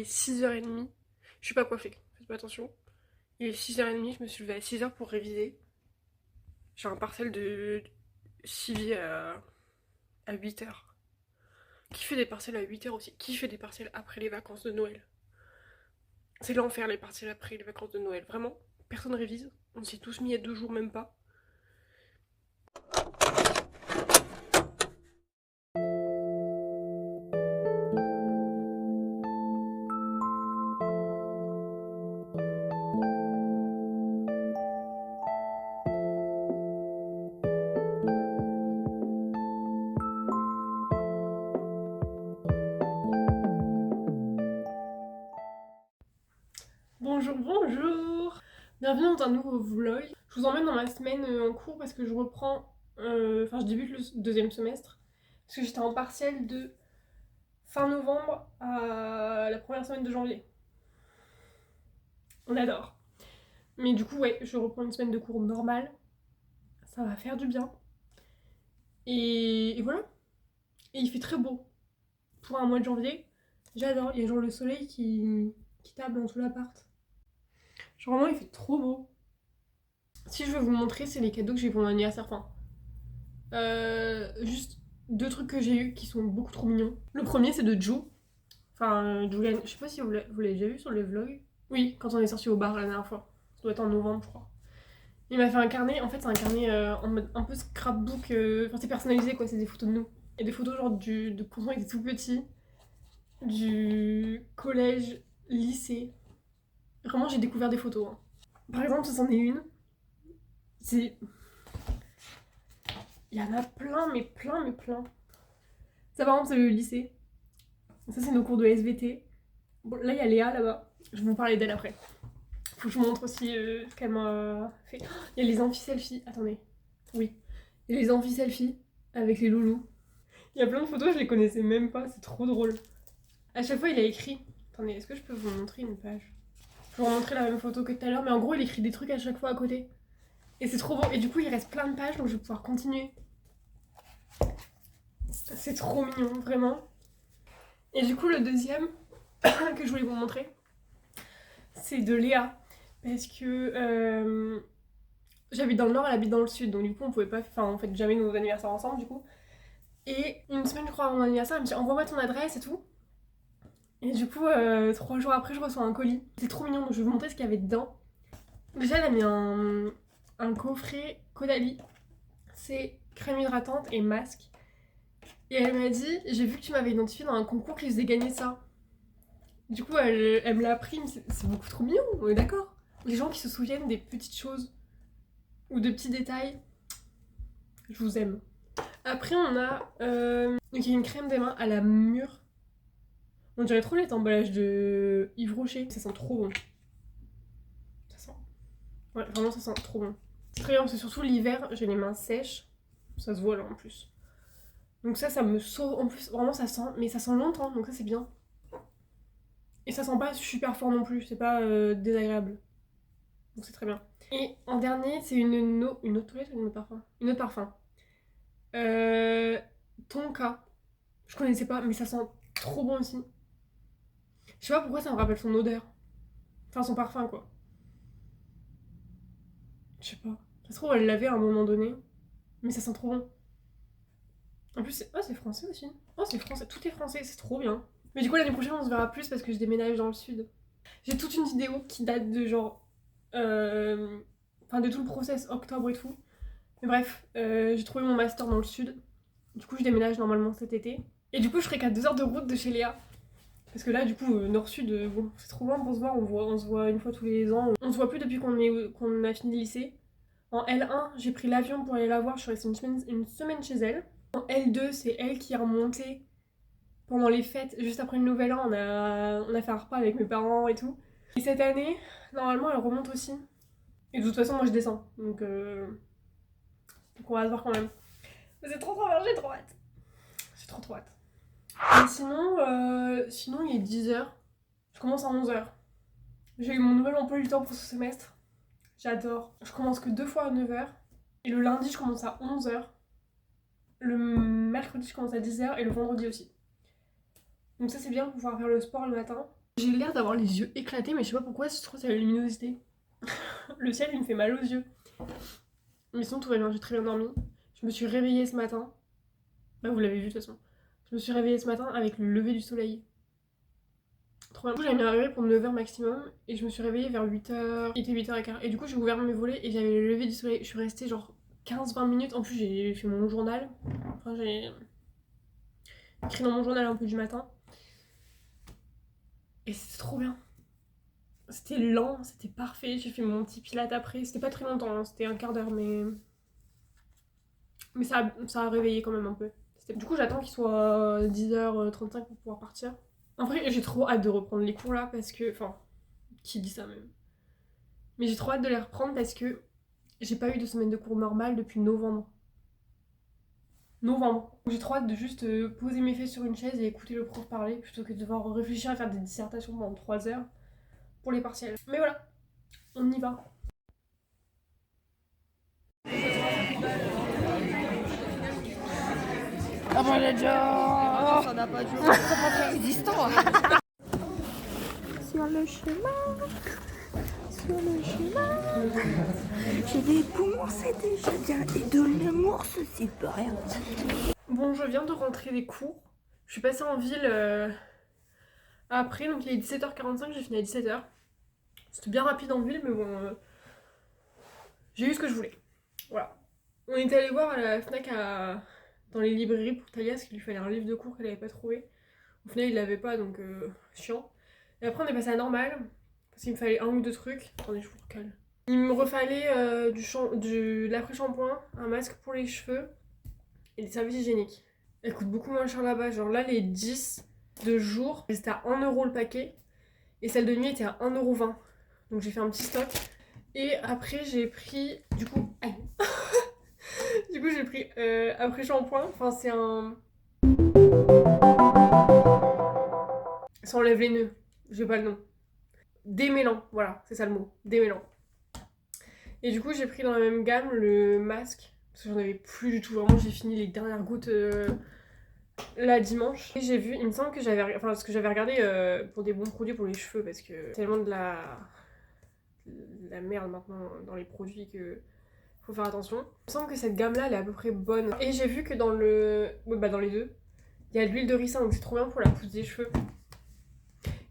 est 6h30. Je suis pas coiffée, faites pas attention. Il est 6h30, je me suis levée à 6h pour réviser. J'ai un partiel de civi à 8h. Qui fait des partiels à 8h aussi? Qui fait des partiels après les vacances de Noël? C'est l'enfer les partiels après les vacances de Noël. Vraiment, personne révise. On s'est tous mis il y a 2 jours, même pas. Bonjour, bonjour. Bienvenue dans un nouveau vlog. Je vous emmène dans ma semaine en cours parce que je reprends, je débute le deuxième semestre. Parce que j'étais en partiel de fin novembre à la première semaine de janvier. On adore. Mais du coup, ouais, je reprends une semaine de cours normale. Ça va faire du bien. Et voilà. Et il fait très beau. Pour un mois de janvier, j'adore. Il y a genre le soleil qui tape dans tout l'appart. Genre vraiment, il fait trop beau. Si je veux vous montrer, c'est les cadeaux que j'ai eu pour mon anniversaire. Enfin, juste 2 trucs que j'ai eu qui sont beaucoup trop mignons. Le premier, c'est de Joe. Enfin, Julian, je sais pas si vous l'avez déjà vu sur le vlog. Oui, quand on est sorti au bar la dernière fois. Ça doit être en novembre, je crois. Il m'a fait un carnet. En fait, c'est un carnet en mode un peu scrapbook. Enfin, c'est personnalisé quoi, c'est des photos de nous. Et des photos genre de quand on était tout petit, du collège, lycée. Vraiment, j'ai découvert des photos. Hein. Par exemple, ça c'en est une. C'est. Il y en a plein, mais plein, mais plein. Ça, par exemple, c'est le lycée. Ça, c'est nos cours de SVT. Bon, là, il y a Léa là-bas. Je vais vous parler d'elle après. Faut que je vous montre aussi ce qu'elle m'a fait. Il y a les amphi-selfies. Attendez. Oui. Il y a les amphi-selfies avec les loulous. Il y a plein de photos, je les connaissais même pas. C'est trop drôle. À chaque fois, il a écrit. Attendez, est-ce que je peux vous montrer une page? Je vais vous montrer la même photo que tout à l'heure, mais en gros, il écrit des trucs à chaque fois à côté. Et c'est trop beau. Et du coup, il reste plein de pages, donc je vais pouvoir continuer. C'est trop mignon, vraiment. Et du coup, le deuxième que je voulais vous montrer, c'est de Léa. Parce que j'habite dans le nord, elle habite dans le sud, donc du coup, on pouvait pas. Enfin, on fait jamais nos anniversaires ensemble, du coup. Et une semaine, je crois, avant mon anniversaire, elle me dit envoie-moi ton adresse et tout. Et du coup, 3 jours après, je reçois un colis. C'est trop mignon, donc je vais vous montrer ce qu'il y avait dedans. Déjà, elle a mis un coffret Caudalie. C'est crème hydratante et masque. Et elle m'a dit, j'ai vu que tu m'avais identifié dans un concours qui faisait gagner ça. Du coup, elle me l'a pris, mais c'est beaucoup trop mignon, on est d'accord. Les gens qui se souviennent des petites choses ou de petits détails, je vous aime. Après, on a donc il y a une crème des mains à la mûre. On dirait trop les emballages de Yves Rocher. Ça sent trop bon. Ça sent. Ouais, vraiment, ça sent trop bon. C'est très bien parce que surtout l'hiver, j'ai les mains sèches. Ça se voit là en plus. Donc ça me sauve. En plus, vraiment, ça sent. Mais ça sent longtemps, donc ça, c'est bien. Et ça sent pas super fort non plus, c'est pas désagréable. Donc c'est très bien. Et en dernier, c'est une eau de toilette ou une eau de parfum? Une eau de parfum. Euh, Tonka. Je connaissais pas, mais ça sent trop bon aussi. Je sais pas pourquoi ça me rappelle son odeur. Enfin, son parfum, quoi. Je sais pas. Ça se trouve, elle l'avait à un moment donné. Mais ça sent trop bon. En plus, c'est français aussi. Oh, c'est français. Tout est français, c'est trop bien. Mais du coup, l'année prochaine, on se verra plus parce que je déménage dans le sud. J'ai toute une vidéo qui date de genre. Enfin, de tout le process octobre et tout. Mais bref, j'ai trouvé mon master dans le sud. Du coup, je déménage normalement cet été. Et du coup, je ferai qu'à 2 heures de route de chez Léa. Parce que là, du coup, nord-sud, bon, c'est trop loin pour se voir. On se voit une fois tous les ans. On se voit plus depuis qu'on a fini le lycée. En L1, j'ai pris l'avion pour aller la voir. Je suis restée une semaine chez elle. En L2, c'est elle qui est remontée pendant les fêtes. Juste après le nouvel an, on a fait un repas avec mes parents et tout. Et cette année, normalement, elle remonte aussi. Et de toute façon, moi, je descends. Donc on va se voir quand même. Mais c'est trop bien, j'ai trop hâte. J'ai trop hâte. Et sinon il est 10h. Je commence à 11h. J'ai eu mon nouvel emploi du temps pour ce semestre. J'adore. Je commence que 2 fois à 9h. Et le lundi, je commence à 11h. Le mercredi, je commence à 10h. Et le vendredi aussi. Donc ça, c'est bien pour pouvoir faire le sport le matin. J'ai l'air d'avoir les yeux éclatés, mais je sais pas pourquoi, je trouve que c'est la luminosité. Le ciel, il me fait mal aux yeux. Mais sinon, tout va bien, j'ai très bien dormi. Je me suis réveillée ce matin. Bah, vous l'avez vu de toute façon. Je me suis réveillée ce matin avec le lever du soleil. Trop bien. Du coup, j'avais mis un réveil pour 9h maximum. Et je me suis réveillée vers 8h. Il était 8h15. Et du coup, j'ai ouvert mes volets et j'avais le lever du soleil. Je suis restée genre 15-20 minutes. En plus, j'ai fait mon journal. Enfin, j'ai écrit dans mon journal un peu du matin. Et c'était trop bien. C'était lent, c'était parfait. J'ai fait mon petit pilate après. C'était pas très longtemps, hein, c'était un quart d'heure, mais ça a réveillé quand même un peu. Du coup, j'attends qu'il soit 10h35 pour pouvoir partir. En vrai, j'ai trop hâte de reprendre les cours là parce que. Enfin, qui dit ça même? Mais j'ai trop hâte de les reprendre parce que j'ai pas eu de semaine de cours normale depuis novembre. Novembre. J'ai trop hâte de juste poser mes fesses sur une chaise et écouter le prof parler plutôt que de devoir réfléchir à faire des dissertations pendant 3 heures pour les partiels. Mais voilà, on y va. Ah bon, les gens, ça n'a pas duré, ça n'a pas existant. Sur le chemin, j'ai des poumons, c'est déjà bien, et de l'amour, c'est pas rien. Bon, je viens de rentrer des cours. Je suis passée en ville après, donc il est 17h45, j'ai fini à 17h. C'était bien rapide en ville, mais bon, j'ai eu ce que je voulais. Voilà. On était allé voir à la Fnac dans les librairies pour Talia, parce qu'il lui fallait un livre de cours qu'elle avait pas trouvé. Au final, il l'avait pas, donc chiant. Et après, on est passé à normal, parce qu'il me fallait un ou deux trucs. Attendez, je vous recale. Il me refallait de l'après-shampoing, un masque pour les cheveux et des serviettes hygiéniques. Elle coûte beaucoup moins cher là-bas. Genre là, les 10 de jour, c'était à 1€ le paquet. Et celle de nuit était à 1,20€. Donc j'ai fait un petit stock. Et après, j'ai pris. Du coup. Aïe. Du coup, j'ai pris après shampoing. Enfin, c'est un. Ça enlève les nœuds. J'ai pas le nom. Démêlant. Voilà, c'est ça le mot. Démêlant. Et du coup, j'ai pris dans la même gamme le masque. Parce que j'en avais plus du tout. Vraiment, j'ai fini les dernières gouttes. Là dimanche, et j'ai vu, il me semble que j'avais, enfin ce que j'avais regardé pour des bons produits pour les cheveux parce que tellement de la merde maintenant dans les produits que faut faire attention. Il me semble que cette gamme là elle est à peu près bonne. Et j'ai vu que dans dans les deux, il y a de l'huile de ricin donc c'est trop bien pour la pousse des cheveux.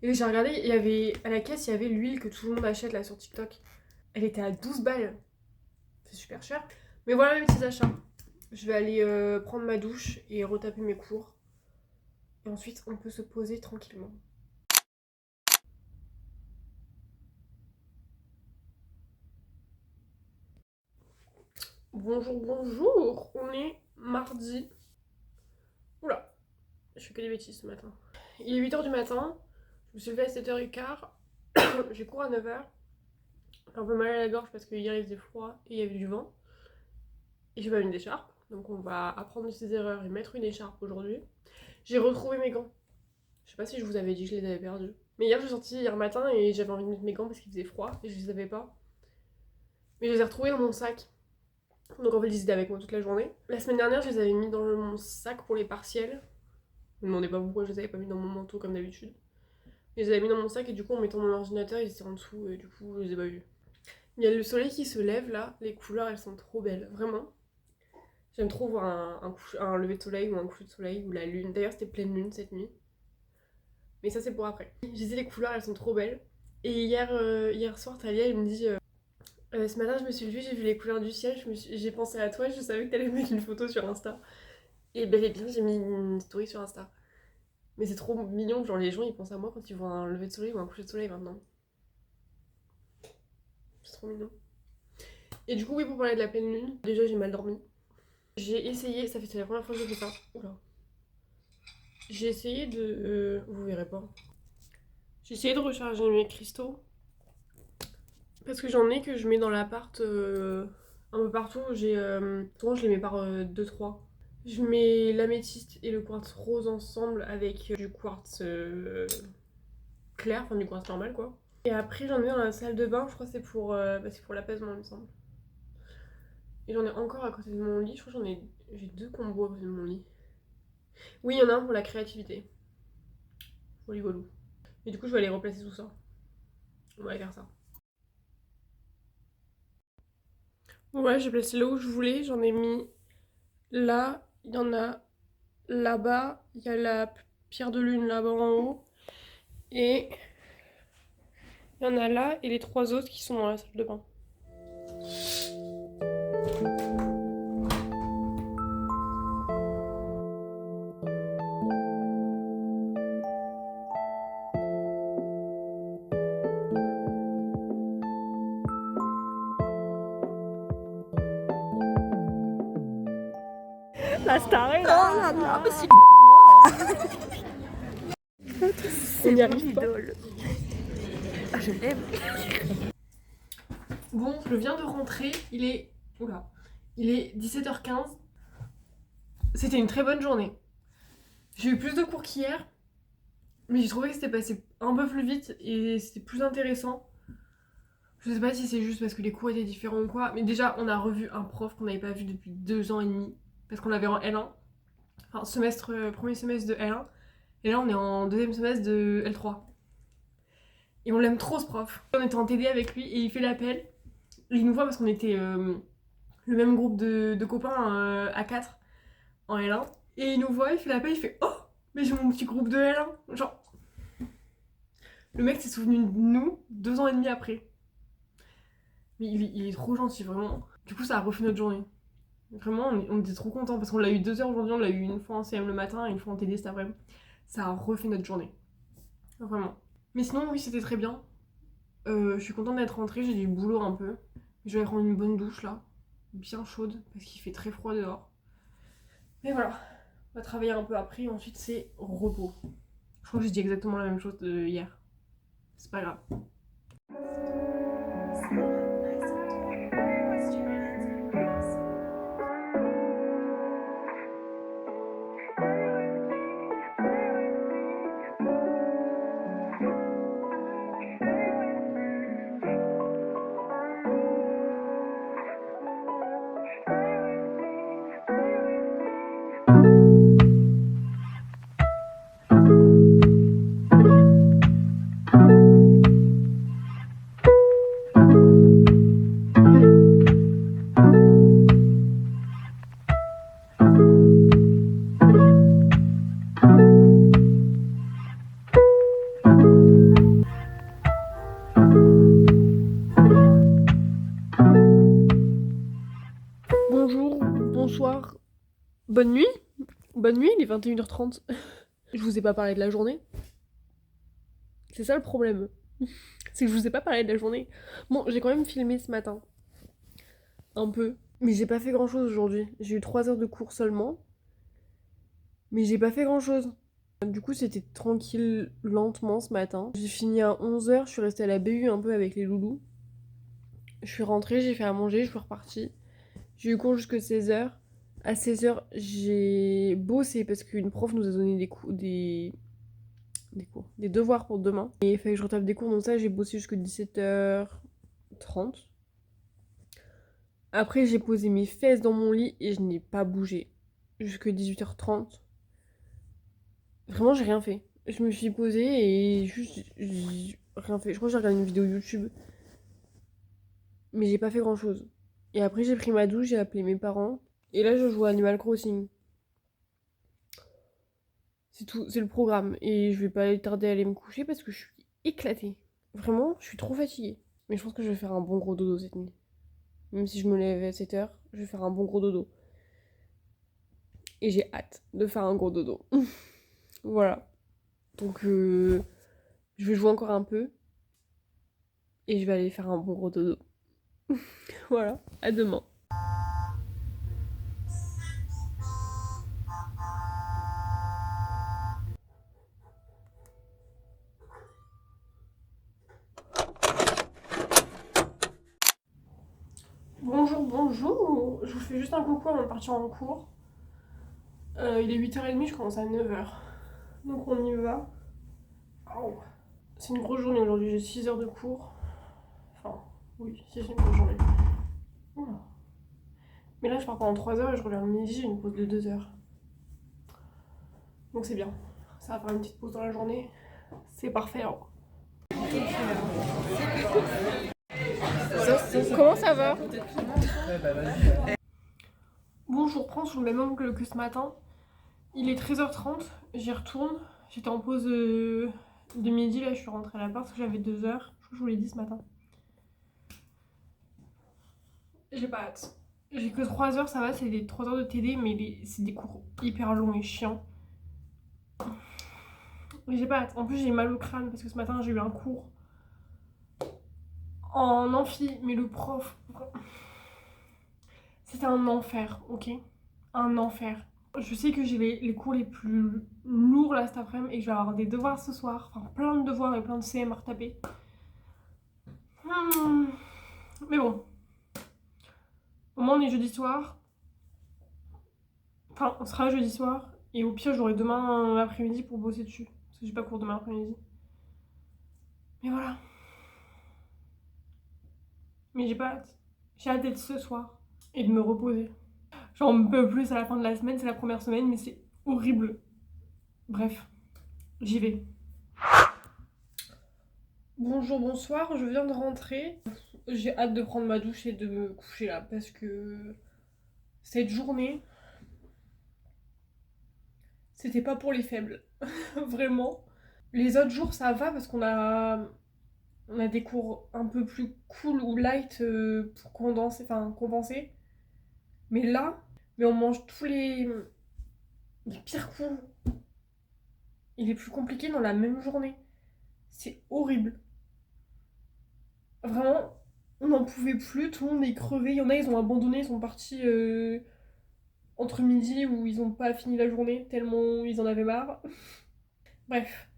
Et j'ai regardé, il y avait à la caisse il y avait l'huile que tout le monde achète là sur TikTok. Elle était à 12 balles. C'est super cher. Mais voilà mes petits achats. Je vais aller prendre ma douche et retaper mes cours. Et ensuite, on peut se poser tranquillement. Bonjour, bonjour. On est mardi. Oula, je fais que des bêtises ce matin. Il est 8h du matin. Je me suis levée à 7h15. J'ai cours à 9h. J'ai un peu mal à la gorge parce que hier il faisait froid et il y avait du vent. Et j'ai pas mis une écharpe. Donc on va apprendre de ses erreurs et mettre une écharpe aujourd'hui. J'ai retrouvé mes gants. Je sais pas si je vous avais dit que je les avais perdus. Mais hier je suis sortie hier matin et j'avais envie de mettre mes gants parce qu'il faisait froid et je les avais pas. Mais je les ai retrouvés dans mon sac. Donc en fait ils étaient avec moi toute la journée. La semaine dernière je les avais mis dans mon sac pour les partiels. Ne me demandez pas pourquoi je les avais pas mis dans mon manteau comme d'habitude. Je les avais mis dans mon sac et du coup en mettant mon ordinateur ils étaient en dessous et du coup je les ai pas vus. Il y a le soleil qui se lève là, les couleurs elles sont trop belles, vraiment. J'aime trop voir un lever de soleil ou un coucher de soleil ou la lune. D'ailleurs c'était pleine lune cette nuit. Mais ça c'est pour après. Je disais les couleurs elles sont trop belles. Et hier soir Talia elle me dit ce matin je me suis levée, j'ai vu les couleurs du ciel, j'ai pensé à toi, je savais que t'allais mettre une photo sur Insta. Et bel et bien j'ai mis une story sur Insta. Mais c'est trop mignon, genre les gens ils pensent à moi quand ils voient un lever de soleil ou un coucher de soleil maintenant. C'est trop mignon. Et du coup oui pour parler de la pleine lune, déjà j'ai mal dormi. J'ai essayé, c'est la première fois que je fais ça. Oula. J'ai essayé de... vous verrez pas. J'ai essayé de recharger mes cristaux. Parce que j'en ai que je mets dans l'appart un peu partout. Souvent je les mets par 2-3. Je mets l'améthyste et le quartz rose ensemble avec du quartz clair, enfin du quartz normal quoi. Et après j'en ai dans la salle de bain, je crois que c'est pour l'apaisement il me semble. Et j'en ai encore à côté de mon lit, je crois que j'ai 2 combos à côté de mon lit. Oui, il y en a un pour la créativité. Voilà. Et du coup, je vais aller replacer tout ça. On va aller faire ça. Ouais, j'ai placé là où je voulais. J'en ai mis là. Il y en a là-bas. Il y a la pierre de lune là-bas en haut. Et il y en a là. Et les 3 autres qui sont dans la salle de bain. La star est là. Oh là là, On n'y arrive pas. idole. Ah, je l'aime. Bon, je viens de rentrer. Il est... Oula. Il est 17h15. C'était une très bonne journée. J'ai eu plus de cours qu'hier. Mais j'ai trouvé que c'était passé un peu plus vite et c'était plus intéressant. Je sais pas si c'est juste parce que les cours étaient différents ou quoi, mais déjà on a revu un prof qu'on n'avait pas vu depuis 2 ans et demi, parce qu'on l'avait en L1, enfin premier semestre de L1, et là on est en deuxième semestre de L3. Et on l'aime trop ce prof. On était en TD avec lui et il fait l'appel, et il nous voit parce qu'on était le même groupe de copains à 4 en L1, et il nous voit, il fait l'appel, il fait « Oh, mais j'ai mon petit groupe de L1 !» Genre, le mec s'est souvenu de nous 2 ans et demi après. Mais il est trop gentil, vraiment. Du coup, ça a refait notre journée. Vraiment, on était trop contents parce qu'on l'a eu 2 heures aujourd'hui, on l'a eu une fois en CM le matin et une fois en TD cet après-midi. Ça a refait notre journée. Vraiment. Mais sinon, oui, c'était très bien. Je suis contente d'être rentrée, j'ai du boulot un peu. Je vais prendre une bonne douche là, bien chaude, parce qu'il fait très froid dehors. Mais voilà, on va travailler un peu après, et ensuite c'est repos. Je crois que j'ai dit exactement la même chose de hier. C'est pas grave. Bonjour, bonsoir, bonne nuit. Bonne nuit, il est 21h30. Je vous ai pas parlé de la journée. C'est ça le problème. C'est que je vous ai pas parlé de la journée. Bon, j'ai quand même filmé ce matin. Un peu. Mais j'ai pas fait grand chose aujourd'hui. J'ai eu 3 heures de cours seulement. Mais j'ai pas fait grand chose. Du coup, c'était tranquille, lentement ce matin. J'ai fini à 11h, je suis restée à la BU un peu avec les loulous. Je suis rentrée, j'ai fait à manger, je suis repartie. J'ai eu cours jusqu'à 16h. À 16h, j'ai bossé parce qu'une prof nous a donné des devoirs pour demain. Et il fallait que je retape des cours, donc ça, j'ai bossé jusqu'à 17h30. Après, j'ai posé mes fesses dans mon lit et je n'ai pas bougé jusqu'à 18h30. Vraiment, j'ai rien fait. Je me suis posée et juste, j'ai rien fait. Je crois que j'ai regardé une vidéo YouTube, mais j'ai pas fait grand chose. Et après, j'ai pris ma douche, j'ai appelé mes parents. Et là, je joue à Animal Crossing. C'est tout, c'est le programme. Et je vais pas tarder à aller me coucher parce que je suis éclatée. Vraiment, je suis trop fatiguée. Mais je pense que je vais faire un bon gros dodo cette nuit. Même si je me lève à 7h, je vais faire un bon gros dodo. Et j'ai hâte de faire un gros dodo. Voilà. Donc, je vais jouer encore un peu. Et je vais aller faire un bon gros dodo. Voilà, à demain. Bonjour, bonjour. Je vous fais juste un coucou avant de partir en cours. Il est 8h30, je commence à 9h. Donc on y va. Oh. C'est une grosse journée aujourd'hui, j'ai 6 heures de cours. Enfin, oui, si, c'est une grosse journée. Oula. Mais là, je pars pendant 3 heures et je reviens le midi, j'ai une pause de 2 heures. Donc c'est bien. Ça va faire une petite pause dans la journée. C'est parfait. Hein. Comment ça va? Bon, je reprends sur le même angle que ce matin. Il est 13h30, j'y retourne. J'étais en pause de midi, là je suis rentrée à l'appart parce que j'avais 2 heures. Je crois que je vous l'ai dit ce matin. J'ai pas hâte. J'ai que 3 heures, ça va, c'est des 3 heures de TD, mais c'est des cours hyper longs et chiants. Mais j'ai pas hâte. En plus, j'ai mal au crâne parce que ce matin j'ai eu un cours en amphi, mais le prof. C'était un enfer, ok? Un enfer. Je sais que j'ai les cours les plus lourds là cet après-midi et que je vais avoir des devoirs ce soir. Enfin, plein de devoirs et plein de CM à retaper. Mais bon. Au moins on est jeudi soir. Enfin, on sera jeudi soir. Et au pire, j'aurai demain l'après-midi pour bosser dessus. Parce que j'ai pas cours demain après-midi. Mais voilà. Mais j'ai pas hâte. J'ai hâte d'être ce soir. Et de me reposer. J'en peux plus à la fin de la semaine. C'est la première semaine, mais c'est horrible. Bref. J'y vais. Bonjour, bonsoir. Je viens de rentrer. J'ai hâte de prendre ma douche et de me coucher là. Parce que cette journée... C'était pas pour les faibles. Vraiment. Les autres jours, ça va parce qu'on a des cours un peu plus cool ou light pour compenser. Mais là, on mange tous les pires cours et les plus compliqués dans la même journée. C'est horrible. Vraiment, on n'en pouvait plus, tout le monde est crevé. Il y en a, ils ont abandonné, ils sont partis entre midi où ils n'ont pas fini la journée tellement ils en avaient marre. Bref.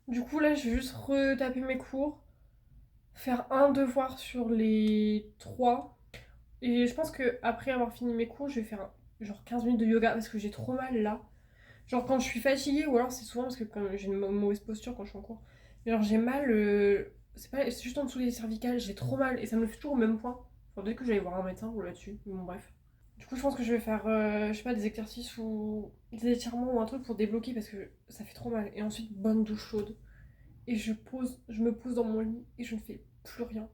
Du coup, là, je vais juste retaper mes cours, faire un devoir sur les 3. Et je pense que après avoir fini mes cours, je vais faire genre 15 minutes de yoga parce que j'ai trop mal là. Genre quand je suis fatiguée ou alors c'est souvent parce que quand j'ai une mauvaise posture quand je suis en cours. Mais genre j'ai mal, c'est juste en dessous des cervicales, j'ai trop mal et ça me le fait toujours au même point. Faudrait que j'aille voir un médecin ou là-dessus. Bon bref. Du coup je pense que je vais faire, je sais pas, des exercices ou des étirements ou un truc pour débloquer parce que ça fait trop mal. Et ensuite bonne douche chaude. Et je me pose dans mon lit et je ne fais plus rien.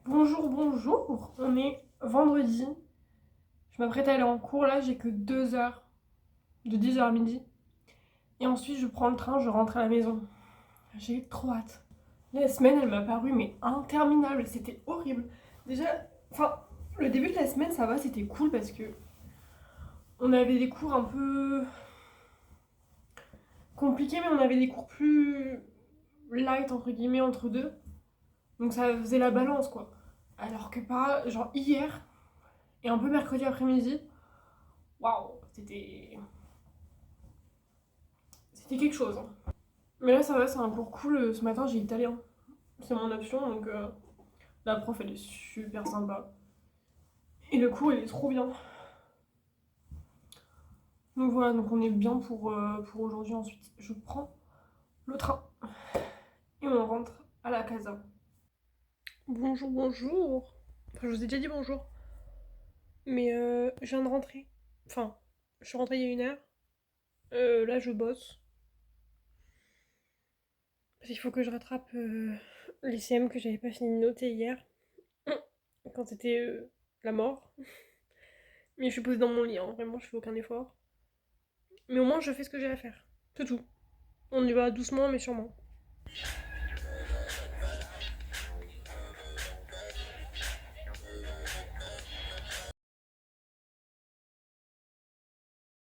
Bonjour, bonjour, on est vendredi. Je m'apprête à aller en cours là, j'ai que 2 heures, de 10h à midi. Et ensuite je prends le train, je rentre à la maison. J'ai trop hâte. La semaine elle m'a paru mais interminable, c'était horrible. Déjà, enfin, le début de la semaine ça va, c'était cool parce que on avait des cours un peu compliqués mais on avait des cours plus light entre guillemets entre deux. Donc ça faisait la balance quoi. Alors que pas, genre hier et un peu mercredi après-midi, waouh, c'était quelque chose. Hein. Mais là ça va, c'est un cours cool. Ce matin j'ai italien. C'est mon option donc la prof elle est super sympa. Et le cours il est trop bien. Donc voilà, donc on est bien pour aujourd'hui. Ensuite je prends le train et on rentre à la casa. Bonjour, bonjour. Enfin, je vous ai déjà dit bonjour. Mais je viens de rentrer. Enfin, je suis rentrée il y a 1 heure. Là je bosse. Il faut que je rattrape les CM que j'avais pas fini de noter hier. Quand c'était la mort. Mais je suis posée dans mon lit, hein. Vraiment je fais aucun effort. Mais au moins je fais ce que j'ai à faire. C'est tout. On y va doucement mais sûrement.